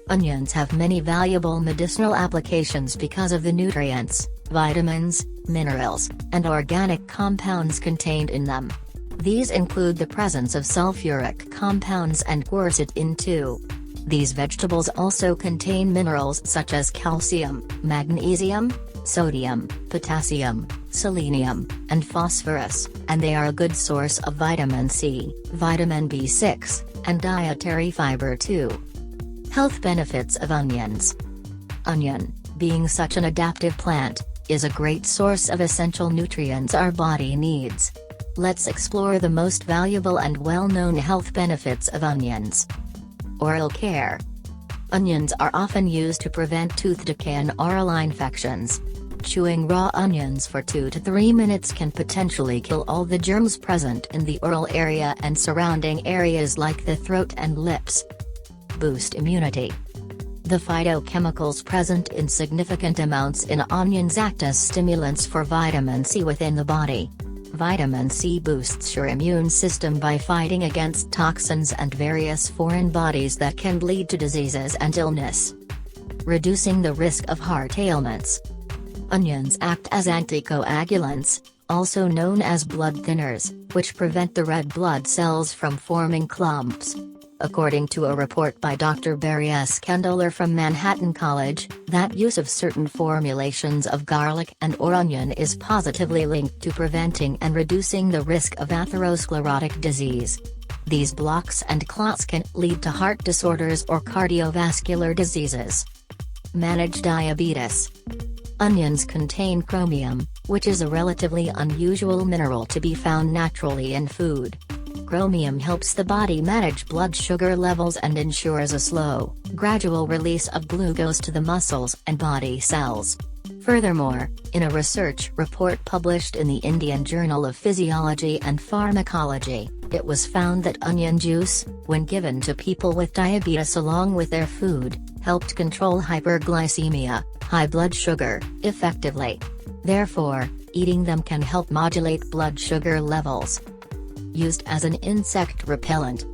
Onions have many valuable medicinal applications because of the nutrients, vitamins, minerals, and organic compounds contained in them. These include the presence of sulfuric compounds and quercetin too. These vegetables also contain minerals such as calcium, magnesium, sodium, potassium, selenium, and phosphorus, and they are a good source of vitamin C, vitamin B6, and dietary fiber too. Health benefits of onions. Onion, being such an adaptive plant, is a great source of essential nutrients our body needs. Let's explore the most valuable and well-known health benefits of onions. Oral care. Onions are often used to prevent tooth decay and oral infections. Chewing raw onions for 2 to 3 minutes can potentially kill all the germs present in the oral area and surrounding areas like the throat and lips. Boost immunity. The phytochemicals present in significant amounts in onions act as stimulants for vitamin C within the body. Vitamin C boosts your immune system by fighting against toxins and various foreign bodies that can lead to diseases and illness. Reducing the risk of heart ailments. Onions act as anticoagulants, also known as blood thinners, which prevent the red blood cells from forming clumps. According to a report by Dr. Barry S. Kendall from Manhattan College, that use of certain formulations of garlic and/or onion is positively linked to preventing and reducing the risk of atherosclerotic disease. These blocks and clots can lead to heart disorders or cardiovascular diseases. Manage diabetes. Onions contain chromium, which is a relatively unusual mineral to be found naturally in food. Chromium helps the body manage blood sugar levels and ensures a slow, gradual release of glucose to the muscles and body cells. Furthermore, in a research report published in the Indian Journal of Physiology and Pharmacology, it was found that onion juice, when given to people with diabetes along with their food, helped control hyperglycemia, high blood sugar, effectively. Therefore, eating them can help modulate blood sugar levels. Used as an insect repellent.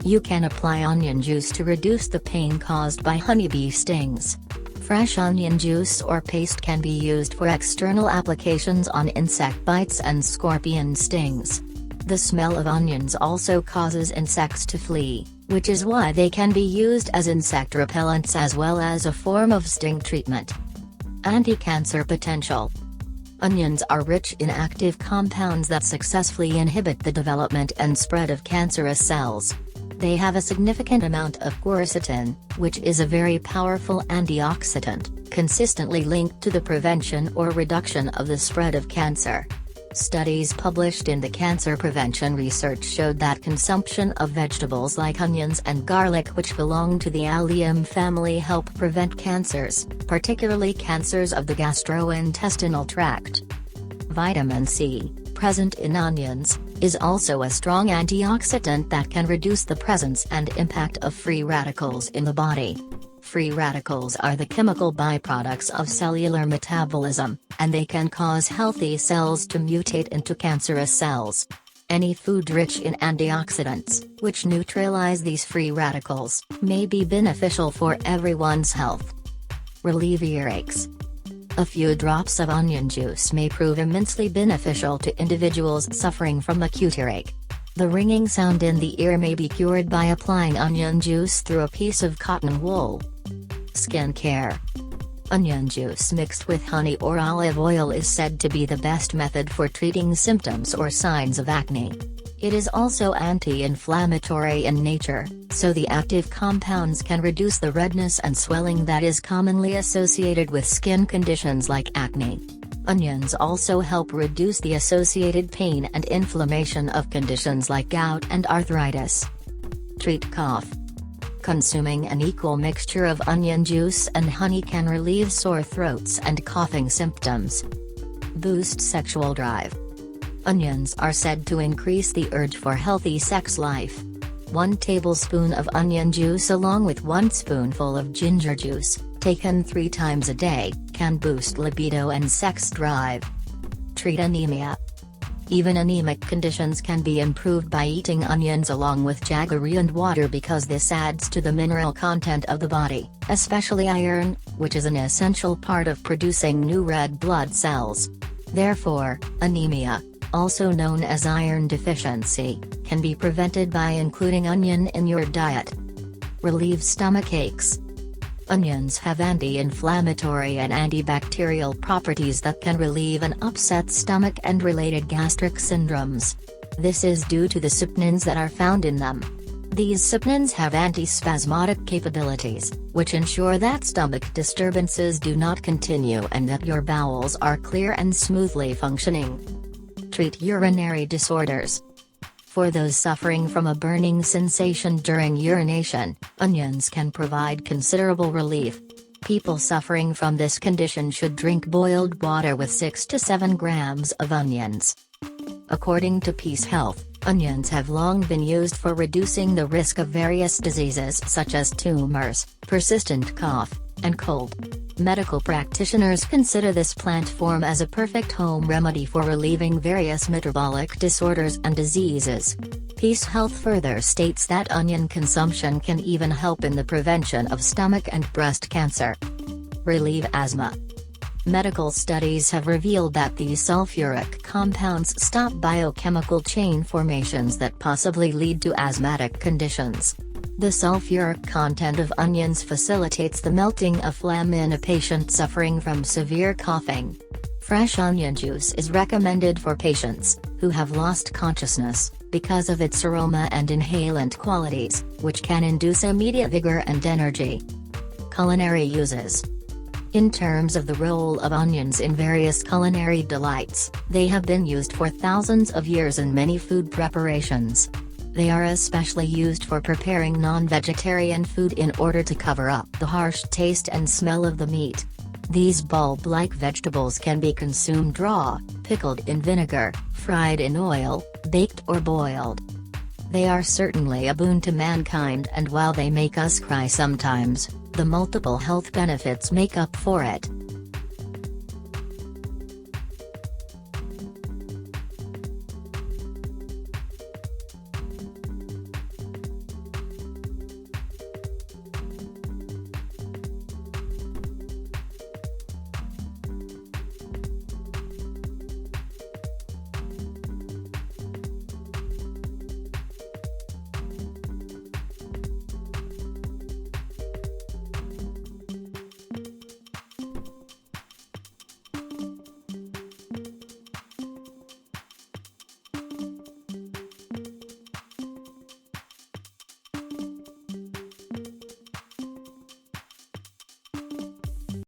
You can apply onion juice to reduce the pain caused by honeybee stings. Fresh onion juice or paste can be used for external applications on insect bites and scorpion stings. The smell of onions also causes insects to flee, which is why they can be used as insect repellents as well as a form of sting treatment. Anti-cancer potential. Onions are rich in active compounds that successfully inhibit the development and spread of cancerous cells. They have a significant amount of quercetin, which is a very powerful antioxidant, consistently linked to the prevention or reduction of the spread of cancer. Studies published in the Cancer Prevention Research showed that consumption of vegetables like onions and garlic, which belong to the allium family, help prevent cancers, particularly cancers of the gastrointestinal tract. Vitamin C, present in onions, is also a strong antioxidant that can reduce the presence and impact of free radicals in the body. Free radicals are the chemical byproducts of cellular metabolism, and they can cause healthy cells to mutate into cancerous cells. Any food rich in antioxidants, which neutralize these free radicals, may be beneficial for everyone's health. Relieve earaches. A few drops of onion juice may prove immensely beneficial to individuals suffering from acute earache. The ringing sound in the ear may be cured by applying onion juice through a piece of cotton wool. Skin care. Onion juice mixed with honey or olive oil is said to be the best method for treating symptoms or signs of acne. It is also anti-inflammatory in nature, so the active compounds can reduce the redness and swelling that is commonly associated with skin conditions like acne. Onions also help reduce the associated pain and inflammation of conditions like gout and arthritis. Treat cough. Consuming an equal mixture of onion juice and honey can relieve sore throats and coughing symptoms. Boost sexual drive. Onions are said to increase the urge for healthy sex life. 1 tablespoon of onion juice along with 1 spoonful of ginger juice, taken 3 times a day, can boost libido and sex drive. Treat anemia. Even anemic conditions can be improved by eating onions along with jaggery and water because this adds to the mineral content of the body, especially iron, which is an essential part of producing new red blood cells. Therefore, anemia, also known as iron deficiency, can be prevented by including onion in your diet. Relieve stomach aches. Onions have anti-inflammatory and antibacterial properties that can relieve an upset stomach and related gastric syndromes. This is due to the saponins that are found in them. These saponins have antispasmodic capabilities, which ensure that stomach disturbances do not continue and that your bowels are clear and smoothly functioning. Treat urinary disorders. For those suffering from a burning sensation during urination, onions can provide considerable relief. People suffering from this condition should drink boiled water with 6 to 7 grams of onions. According to Peace Health, onions have long been used for reducing the risk of various diseases such as tumors, persistent cough, and cold. Medical practitioners consider this plant form as a perfect home remedy for relieving various metabolic disorders and diseases. Peace Health further states that onion consumption can even help in the prevention of stomach and breast cancer. Relieve asthma. Medical studies have revealed that these sulfuric compounds stop biochemical chain formations that possibly lead to asthmatic conditions. The sulfuric content of onions facilitates the melting of phlegm in a patient suffering from severe coughing. Fresh onion juice is recommended for patients who have lost consciousness because of its aroma and inhalant qualities, which can induce immediate vigor and energy. Culinary uses. In terms of the role of onions in various culinary delights, they have been used for thousands of years in many food preparations. They are especially used for preparing non-vegetarian food in order to cover up the harsh taste and smell of the meat. These bulb-like vegetables can be consumed raw, pickled in vinegar, fried in oil, baked or boiled. They are certainly a boon to mankind, and while they make us cry sometimes, the multiple health benefits make up for it.